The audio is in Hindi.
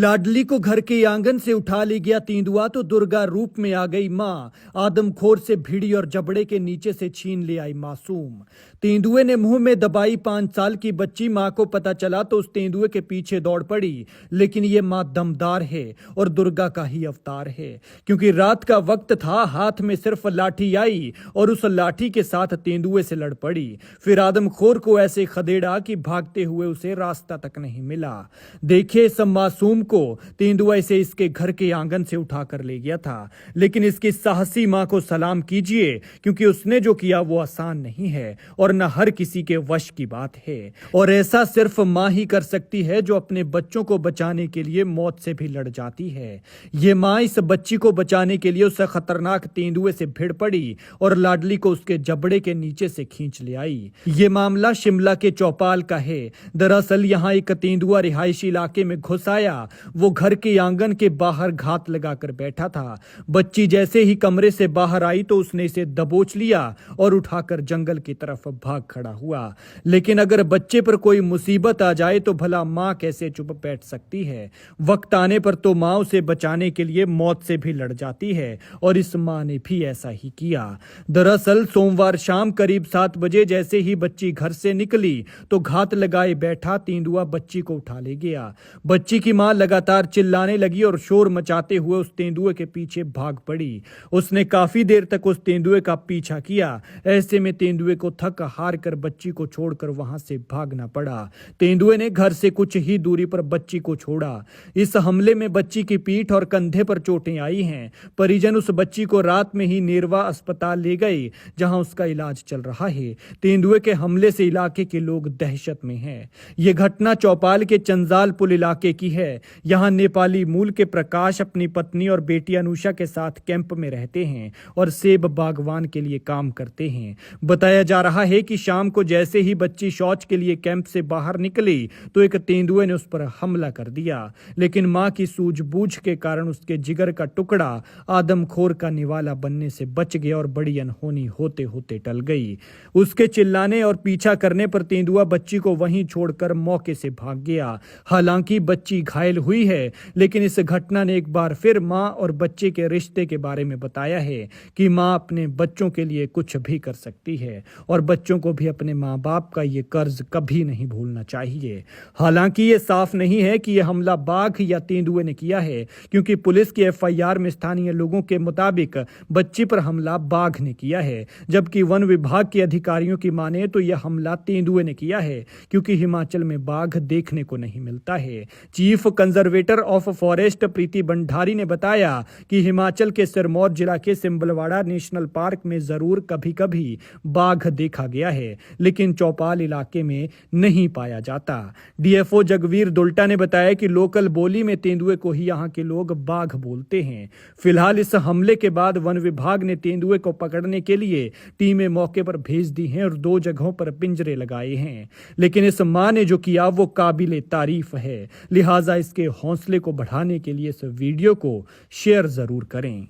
लाडली को घर के आंगन से उठा ले गया तेंदुआ तो दुर्गा रूप में आ गई मां। आदमखोर से भिड़ी और जबड़े के नीचे से छीन ले आई मासूम। तेंदुए ने मुंह में दबाई 5 साल की बच्ची। मां को पता चला तो उस तेंदुए के पीछे दौड़ पड़ी, लेकिन ये मां दमदार है और दुर्गा का ही अवतार है, क्योंकि रात का वक्त था। हाथ में सिर्फ लाठी आई और उस लाठी के साथ तेंदुए से लड़ पड़ी। फिर आदमखोर को ऐसे खदेड़ा कि भागते हुए उसे रास्ता तक नहीं मिला। देखिए इस मासूम को तेंदुआ इसे इसके घर के आंगन से उठाकर ले गया था, लेकिन इसकी साहसी मां को सलाम कीजिए, क्योंकि उसने जो किया वो आसान नहीं है और न हर किसी के वश की बात है। और ऐसा सिर्फ मां ही कर सकती है जो अपने बच्चों को बचाने के लिए मौत से भी लड़ जाती है। ये मां इस बच्ची को बचाने के लिए उस खतरनाक तेंदुए से भिड़ पड़ी और लाडली को उसके जबड़े के नीचे से खींच ले आई। ये मामला शिमला के चौपाल का है। दरअसल यहाँ एक तेंदुआ रिहायशी इलाके में घुस आया। वो घर के आंगन के बाहर घात लगाकर बैठा था। बच्ची जैसे ही कमरे से बाहर आई तो उसने इसे दबोच लिया और उठाकर जंगल की तरफ भाग खड़ा हुआ। लेकिन अगर बच्चे पर कोई मुसीबत आ जाए तो भला मां कैसे चुप बैठ सकती है। वक्त आने पर तो मां उसे बचाने के लिए मौत से भी लड़ जाती है, और इस मां ने भी ऐसा ही किया। दरअसल सोमवार शाम करीब 7 बजे जैसे ही बच्ची घर से निकली तो घात लगाए बैठा तेंदुआ बच्ची को उठा ले गया। बच्ची की मां लगातार चिल्लाने लगी और शोर मचाते हुए उस तेंदुए के पीछे भाग पड़ी। उसने काफी देर तक उस तेंदुए का पीछा किया। ऐसे में तेंदुए को थक हार कर बच्ची को छोड़कर वहां से भागना पड़ा। तेंदुए ने घर से कुछ ही दूरी पर बच्ची को छोड़ा। इस हमले में बच्ची की पीठ और कंधे पर चोटें आई हैं। परिजन उस बच्ची को रात में ही नेरवा अस्पताल ले गए, जहां उसका इलाज चल रहा है। तेंदुए के हमले से इलाके के लोग दहशत में हैं। यह घटना चौपाल के चंजाल पुल इलाके की है। यहाँ नेपाली मूल के प्रकाश अपनी पत्नी और बेटी अनुषा के साथ कैंप में रहते हैं और सेब बागवान के लिए काम करते हैं। बताया जा रहा है कि शाम को जैसे ही बच्ची शौच के लिए कैंप से बाहर निकली तो एक तेंदुए ने उस पर हमला कर दिया, लेकिन मां की सूझबूझ के कारण उसके जिगर का टुकड़ा आदमखोर का निवाला बनने से बच गया और बड़ी अनहोनी होते होते टल गई। उसके चिल्लाने और पीछा करने पर तेंदुआ बच्ची को वहीं छोड़कर मौके से भाग गया। हालांकि बच्ची घायल हुई है, लेकिन इस घटना ने एक बार फिर मां और बच्चे के रिश्ते के बारे में बताया है कि मां अपने बच्चों के लिए कुछ भी कर सकती है और बच्चों को भी अपने मां बाप का ये कर्ज कभी नहीं भूलना चाहिए। हालांकि ये साफ नहीं है कि यह हमला बाघ या तेंदुए ने किया है, क्योंकि पुलिस की एफआईआर में स्थानीय लोगों के मुताबिक बच्ची पर हमला बाघ ने किया है, जबकि वन विभाग के अधिकारियों की माने तो यह हमला तेंदुए ने किया है, क्योंकि हिमाचल में बाघ देखने को नहीं मिलता है। चीफ कंजर्वेटर ऑफ फॉरेस्ट प्रीति भंडारी ने बताया कि हिमाचल के सिरमौर जिला के सिंबलवाड़ा नेशनल पार्क में जरूर कभी कभी बाघ देखा गया है, लेकिन चौपाल इलाके में नहीं पाया जाता। डीएफओ जगवीर दुल्टा ने बताया कि लोकल बोली में तेंदुए को ही यहाँ के लोग बाघ बोलते हैं। फिलहाल इस हमले के बाद वन विभाग ने तेंदुए को पकड़ने के लिए टीमें मौके पर भेज दी हैं और 2 जगहों पर पिंजरे लगाए हैं, लेकिन इस मां ने जो किया वो काबिले तारीफ है। लिहाजा इसके हौसले को बढ़ाने के लिए इस वीडियो को शेयर जरूर करें।